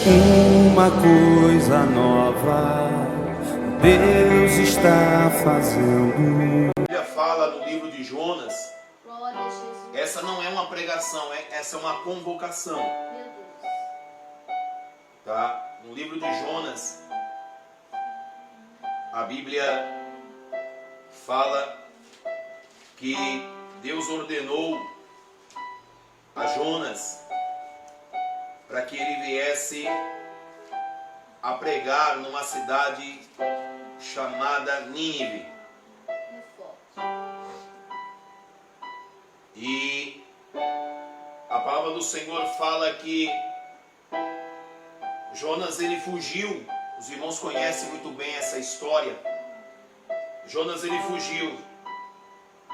Uma coisa nova Deus está fazendo. A Bíblia fala no livro de Jonas. Glória a Jesus. Essa não é uma pregação, essa é uma convocação. Meu Deus. Tá? No livro de Jonas, a Bíblia fala que Deus ordenou a Jonas para que ele viesse a pregar numa cidade chamada Nínive. É forte. E a palavra do Senhor fala que Jonas ele fugiu. Os irmãos conhecem muito bem essa história. Jonas ele fugiu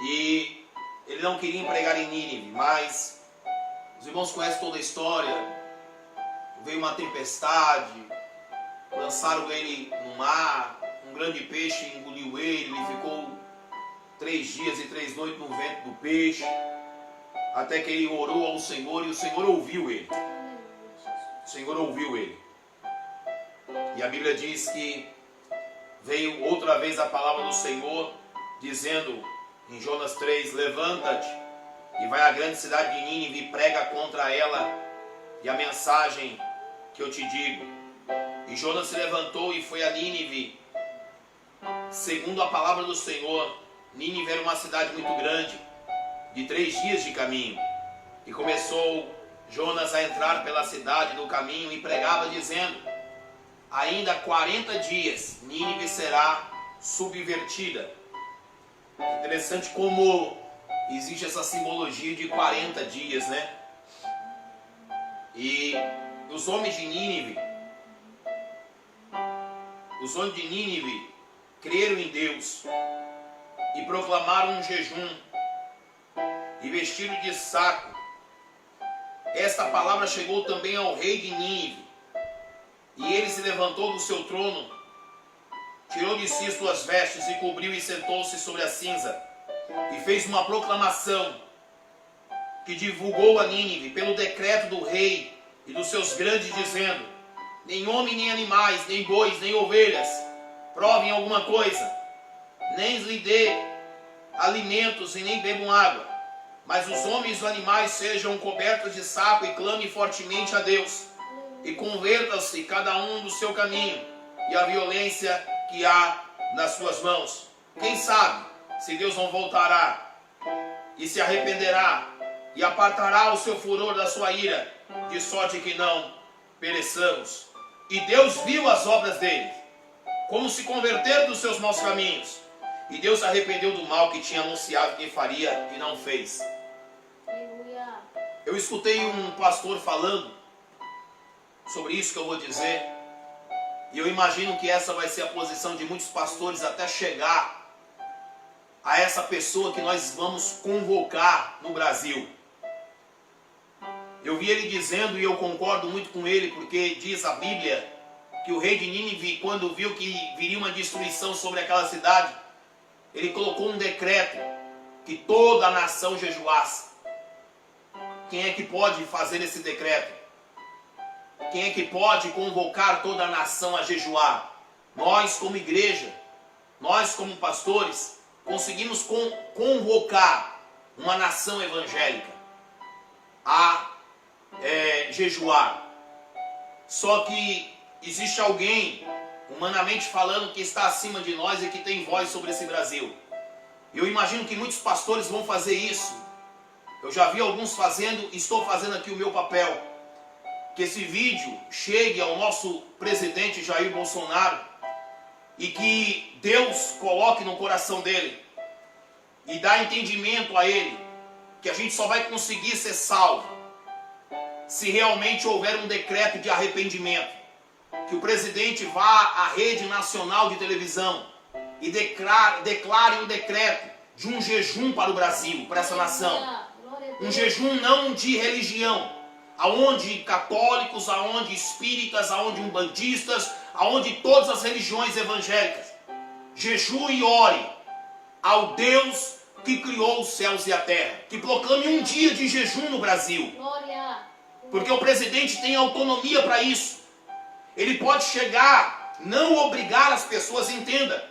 e ele não queria pregar em Nínive, mas os irmãos conhecem toda a história. Veio uma tempestade, lançaram ele no mar, um grande peixe engoliu ele, ele ficou 3 dias e 3 noites no ventre do peixe, até que ele orou ao Senhor e o Senhor ouviu ele. O Senhor ouviu ele. E a Bíblia diz que veio outra vez a palavra do Senhor, dizendo em Jonas 3, levanta-te e vai à grande cidade de Nínive e prega contra ela, e a mensagem que eu te digo. E Jonas se levantou e foi a Nínive. Segundo a palavra do Senhor, Nínive era uma cidade muito grande, de 3 dias de caminho. E começou Jonas a entrar pela cidade do caminho e pregava dizendo, ainda 40 dias Nínive será subvertida. Interessante como existe essa simbologia de 40 dias, né? E os homens de Nínive creram em Deus e proclamaram um jejum e vestiram de saco. Esta palavra chegou também ao rei de Nínive, e ele se levantou do seu trono, tirou de si suas vestes e cobriu e sentou-se sobre a cinza, e fez uma proclamação que divulgou a Nínive pelo decreto do rei e dos seus grandes, dizendo, nem homem, nem animais, nem bois, nem ovelhas provem alguma coisa, nem lhe dê alimentos e nem bebam água, mas os homens e os animais sejam cobertos de saco e clamem fortemente a Deus, e convertam-se cada um do seu caminho e a violência que há nas suas mãos. Quem sabe se Deus não voltará e se arrependerá e apartará o seu furor da sua ira, de sorte que não pereçamos. E Deus viu as obras dele, como se converteram dos seus maus caminhos, e Deus se arrependeu do mal que tinha anunciado que faria e não fez. Aleluia. Eu escutei um pastor falando sobre isso que eu vou dizer, e eu imagino que essa vai ser a posição de muitos pastores até chegar a essa pessoa que nós vamos convocar no Brasil. Eu vi ele dizendo, e eu concordo muito com ele, porque diz a Bíblia que o rei de Nínive, quando viu que viria uma destruição sobre aquela cidade, ele colocou um decreto que toda a nação jejuasse. Quem é que pode fazer esse decreto? Quem é que pode convocar toda a nação a jejuar? Nós, como igreja, nós, como pastores, conseguimos convocar uma nação evangélica a jejuar. Só que existe alguém, humanamente falando, que está acima de nós e que tem voz sobre esse Brasil. Eu imagino que muitos pastores vão fazer isso. Eu já vi alguns fazendo, estou fazendo aqui o meu papel. Que esse vídeo chegue ao nosso presidente Jair Bolsonaro e que Deus coloque no coração dele e dá entendimento a ele que a gente só vai conseguir ser salvo se realmente houver um decreto de arrependimento. Que o presidente vá à rede nacional de televisão e declare um decreto de um jejum para o Brasil, para essa nação. Um jejum não de religião, aonde católicos, aonde espíritas, aonde umbandistas, aonde todas as religiões evangélicas jejue e ore ao Deus que criou os céus e a terra, que proclame um dia de jejum no Brasil. Glória. Porque o presidente tem autonomia para isso. ele pode chegar, não obrigar as pessoas, entenda.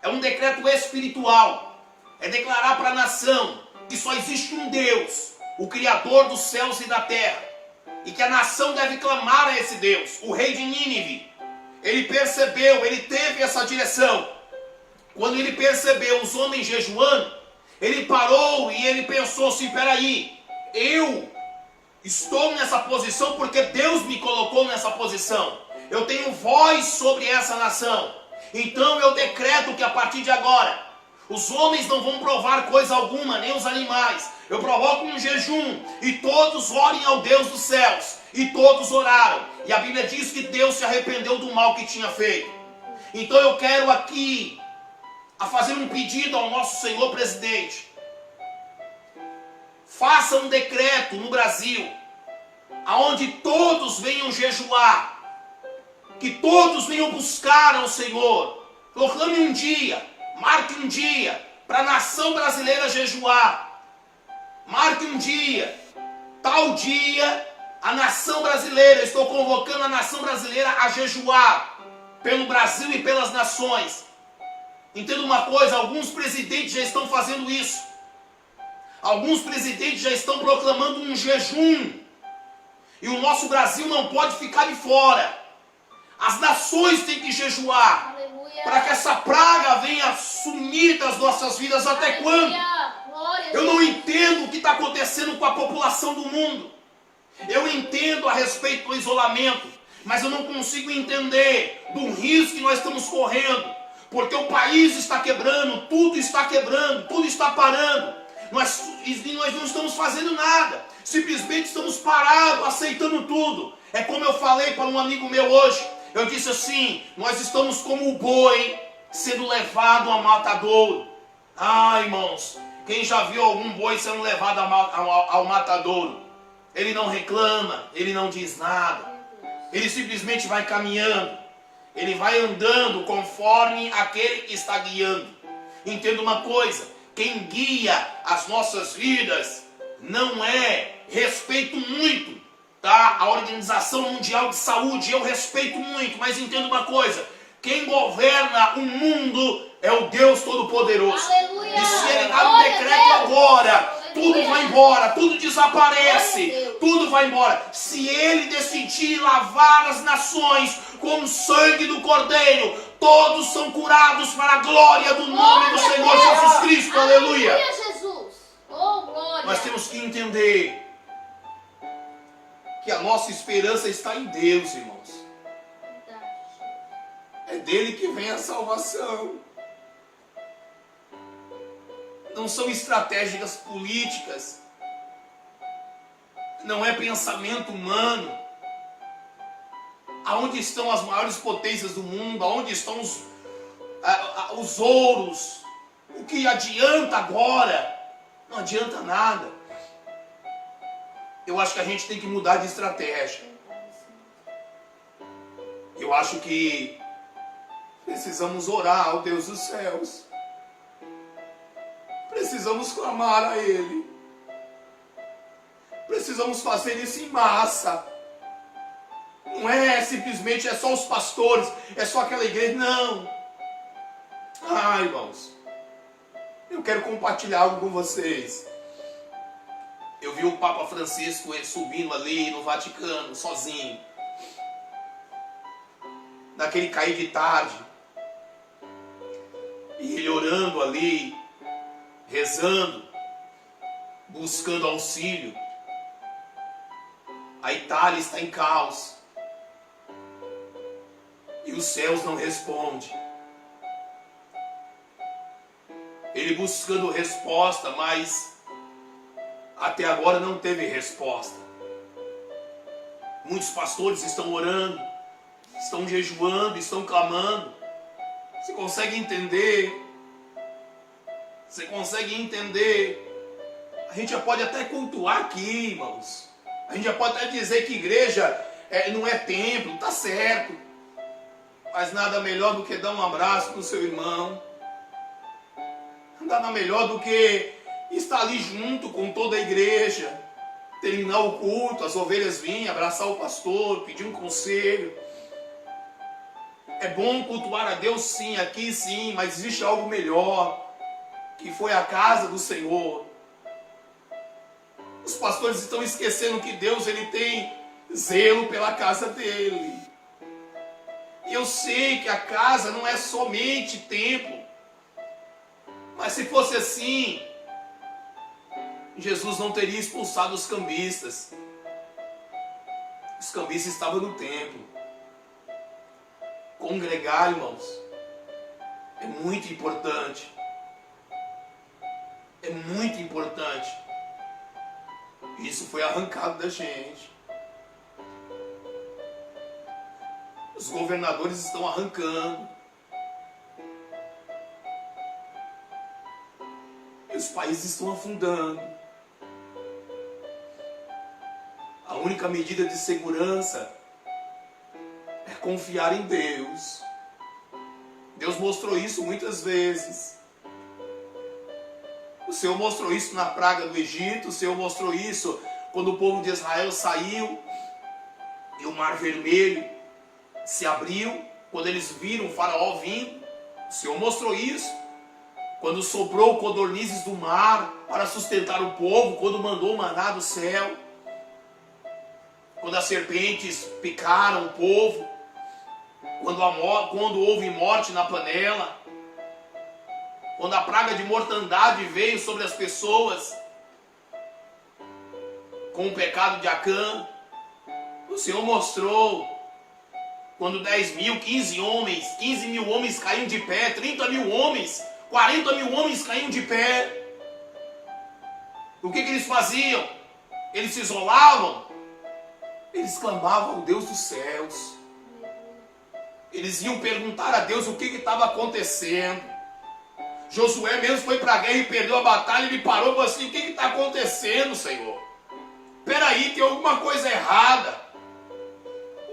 É um decreto espiritual. É declarar para a nação que só existe um Deus, o Criador dos céus e da terra. E que a nação deve clamar a esse Deus. O rei de Nínive, ele percebeu, ele teve essa direção. Quando ele percebeu os homens jejuando, ele parou e ele pensou assim, peraí, eu estou nessa posição porque Deus me colocou nessa posição. Eu tenho voz sobre essa nação. Então eu decreto que a partir de agora, os homens não vão provar coisa alguma, nem os animais. Eu provoco um jejum e todos orem ao Deus dos céus. E todos oraram. E a Bíblia diz que Deus se arrependeu do mal que tinha feito. Então eu quero aqui a fazer um pedido ao nosso Senhor presidente. Faça um decreto no Brasil, aonde todos venham jejuar, que todos venham buscar ao Senhor. Proclame um dia, marque um dia para a nação brasileira jejuar. Marque um dia, tal dia, a nação brasileira, estou convocando a nação brasileira a jejuar pelo Brasil e pelas nações. Entenda uma coisa, alguns presidentes já estão fazendo isso. Alguns presidentes já estão proclamando um jejum. E o nosso Brasil não pode ficar de fora. As nações têm que jejuar. Aleluia. Para que essa praga venha sumir das nossas vidas. Até quando? Glória a Eu não Deus. entendo o que está acontecendo com a população do mundo. Eu entendo a respeito do isolamento. Mas eu não consigo entender do risco que nós estamos correndo. Porque o país está quebrando, tudo está parando. Nós não estamos fazendo nada. Simplesmente estamos parados, aceitando tudo. É como eu falei para um amigo meu hoje. Eu disse assim, nós estamos como o boi sendo levado ao matadouro. Ah, irmãos, quem já viu algum boi sendo levado ao matadouro? Ele não reclama, ele não diz nada. Ele simplesmente vai caminhando. Ele vai andando conforme aquele que está guiando. Entenda uma coisa, quem guia as nossas vidas não é, respeito muito, tá? A Organização Mundial de Saúde, eu respeito muito, mas entenda uma coisa, quem governa o mundo é o Deus Todo-Poderoso. Aleluia. E se ele dá um Glória a decreto Deus. agora, Aleluia. tudo vai embora, tudo desaparece, Glória a Deus. tudo vai embora. Se ele decidir lavar as nações com o sangue do Cordeiro, todos são curados para a glória do nome do Glória a Senhor Deus. Jesus Cristo. Aleluia. Jesus. Oh, glória. Nós temos que entender que a nossa esperança está em Deus, irmãos. É dele que vem a salvação. Não são estratégias políticas. Não é pensamento humano. Aonde estão as maiores potências do mundo? Aonde estão os ouros? O que adianta agora? Não adianta nada. Eu acho que a gente tem que mudar de estratégia. Eu acho que precisamos orar ao Deus dos céus. Precisamos clamar a Ele. Precisamos fazer isso em massa. Não é simplesmente, é só os pastores, é só aquela igreja, não. Ah, irmãos, eu quero compartilhar algo com vocês. Eu vi o Papa Francisco subindo ali no Vaticano, sozinho. Naquele cair de tarde. E ele orando ali, rezando, buscando auxílio. A Itália está em caos. E os céus não respondem. Ele buscando resposta, mas até agora não teve resposta. Muitos pastores estão orando, estão jejuando, estão clamando. Você consegue entender? Você consegue entender? A gente já pode até cultuar aqui, irmãos. A gente já pode até dizer que igreja não é templo, tá certo. Mas nada melhor do que dar um abraço no seu irmão. Nada melhor do que estar ali junto com toda a igreja. Terminar o culto, as ovelhas virem, abraçar o pastor, pedir um conselho. É bom cultuar a Deus sim, aqui sim, mas existe algo melhor, que foi a casa do Senhor. Os pastores estão esquecendo que Deus ele tem zelo pela casa dele. E eu sei que a casa não é somente templo. Mas se fosse assim, Jesus não teria expulsado os cambistas. Os cambistas estavam no templo. Congregar, irmãos, é muito importante. É muito importante. Isso foi arrancado da gente. Os governadores estão arrancando. E os países estão afundando. A única medida de segurança é confiar em Deus. Deus mostrou isso muitas vezes. O Senhor mostrou isso na praga do Egito. O Senhor mostrou isso quando o povo de Israel saiu e o Mar Vermelho se abriu. Quando eles viram o faraó vindo, o Senhor mostrou isso. Quando soprou codornizes do mar para sustentar o povo, quando mandou o maná do céu, quando as serpentes picaram o povo, quando houve morte na panela, quando a praga de mortandade veio sobre as pessoas, com o pecado de Acã, o Senhor mostrou. Quando 10 mil, 15 mil homens caíam de pé, 30 mil homens, 40 mil homens caíam de pé. O que eles faziam? Eles se isolavam. Eles clamavam ao Deus dos céus. Eles iam perguntar a Deus o que estava acontecendo. Josué mesmo foi para a guerra e perdeu a batalha. Ele parou e falou assim: o que está acontecendo, Senhor? Peraí, tem alguma coisa errada.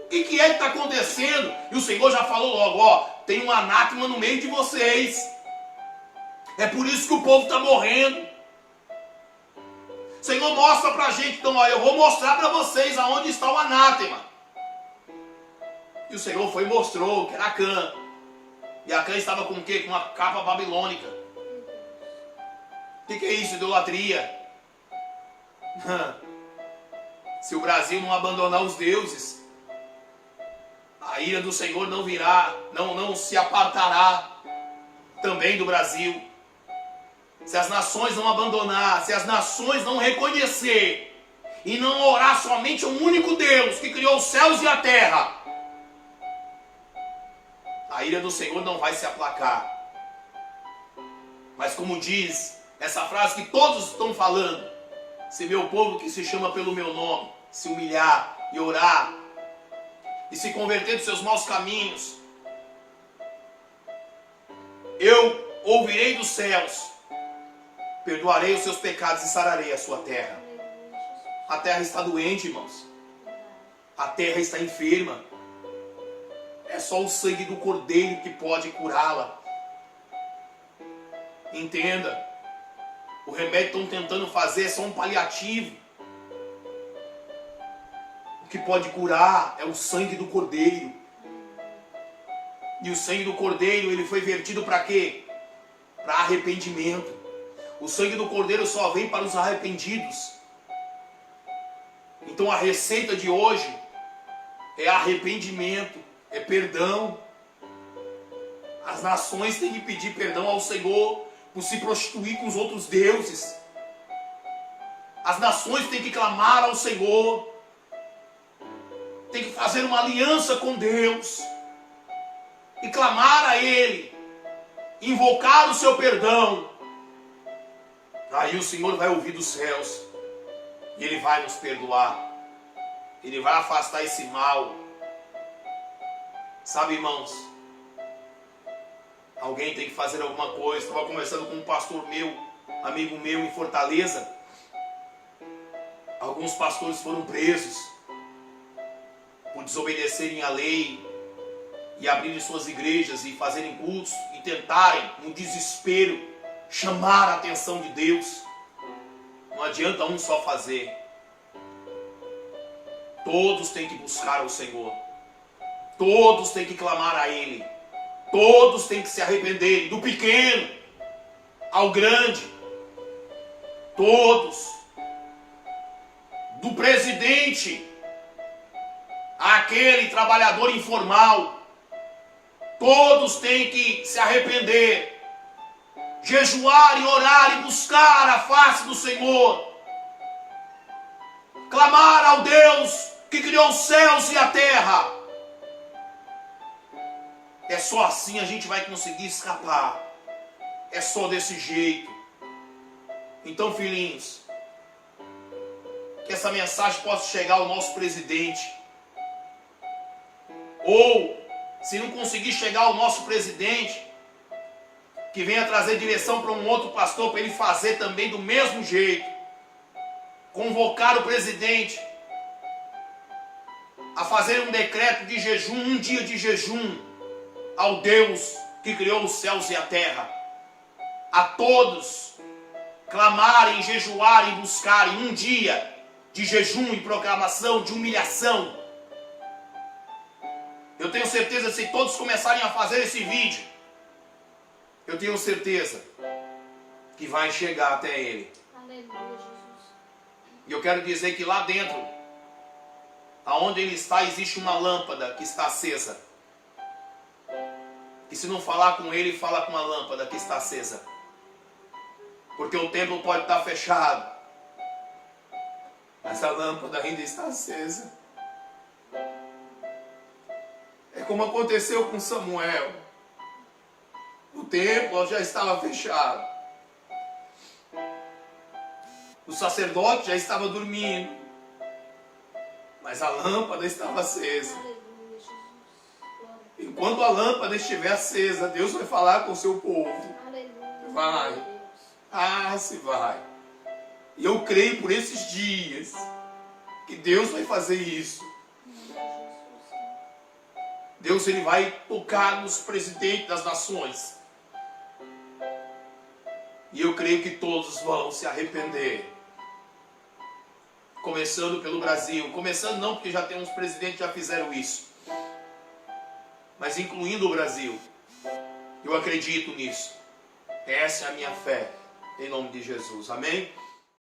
O que é que está acontecendo? E o Senhor já falou logo: ó, tem um anátema no meio de vocês. É por isso que o povo está morrendo. Senhor, mostra para a gente. Então, ó, eu vou mostrar para vocês aonde está o anátema. E o Senhor foi e mostrou que era Acã. E Acã estava com o quê? Com uma capa babilônica. O que é isso? Idolatria. Se o Brasil não abandonar os deuses, a ira do Senhor não virá, não se apartará também do Brasil. Se as nações não abandonar, se as nações não reconhecer e não orar somente ao único Deus que criou os céus e a terra, a ira do Senhor não vai se aplacar. Mas como diz essa frase que todos estão falando: se meu povo que se chama pelo meu nome se humilhar e orar e se converter dos seus maus caminhos, eu ouvirei dos céus, perdoarei os seus pecados e sararei a sua terra. A terra está doente, irmãos. A terra está enferma. É só o sangue do Cordeiro que pode curá-la. Entenda. O remédio que estão tentando fazer é só um paliativo. O que pode curar é o sangue do Cordeiro. E o sangue do Cordeiro, ele foi vertido para quê? Para arrependimento. O sangue do Cordeiro só vem para os arrependidos. Então a receita de hoje é arrependimento, é perdão. As nações têm que pedir perdão ao Senhor por se prostituir com os outros deuses. As nações têm que clamar ao Senhor, tem que fazer uma aliança com Deus e clamar a Ele, invocar o seu perdão. Aí o Senhor vai ouvir dos céus e Ele vai nos perdoar. Ele vai afastar esse mal. Sabe, irmãos, alguém tem que fazer alguma coisa. Estava conversando com um pastor meu, amigo meu em Fortaleza. Alguns pastores foram presos por desobedecerem à lei e abrirem suas igrejas e fazerem cultos e tentarem, no desespero, chamar a atenção de Deus. Não adianta um só fazer. Todos têm que buscar o Senhor. Todos têm que clamar a Ele. Todos têm que se arrepender, do pequeno ao grande. Todos. Do presidente àquele trabalhador informal. Todos têm que se arrepender, jejuar e orar e buscar a face do Senhor. Clamar ao Deus que criou os céus e a terra. É só assim a gente vai conseguir escapar. É só desse jeito. Então, filhinhos, que essa mensagem possa chegar ao nosso presidente. Ou, se não conseguir chegar ao nosso presidente, que venha trazer direção para um outro pastor, para ele fazer também do mesmo jeito. Convocar o presidente a fazer um decreto de jejum, um dia de jejum, ao Deus que criou os céus e a terra. A todos clamarem, jejuarem e buscarem um dia de jejum e proclamação, de humilhação. Eu tenho certeza, se todos começarem a fazer esse vídeo, eu tenho certeza que vai chegar até ele. Aleluia, Jesus. E eu quero dizer que lá dentro, aonde ele está, existe uma lâmpada que está acesa. E se não falar com ele, fala com a lâmpada que está acesa. Porque o templo pode estar fechado, mas a lâmpada ainda está acesa. É como aconteceu com Samuel. O templo já estava fechado. O sacerdote já estava dormindo, mas a lâmpada estava acesa. Aleluia, Jesus. Glória. Enquanto a lâmpada estiver acesa, Deus vai falar com o seu povo. Aleluia. Vai. Glória a Deus. Ah, se vai. E eu creio por esses dias que Deus vai fazer isso. Deus, ele vai tocar nos presidentes das nações. E eu creio que todos vão se arrepender. Começando pelo Brasil. Começando não, porque já tem uns presidentes que já fizeram isso. Mas incluindo o Brasil. Eu acredito nisso. Essa é a minha fé. Em nome de Jesus. Amém?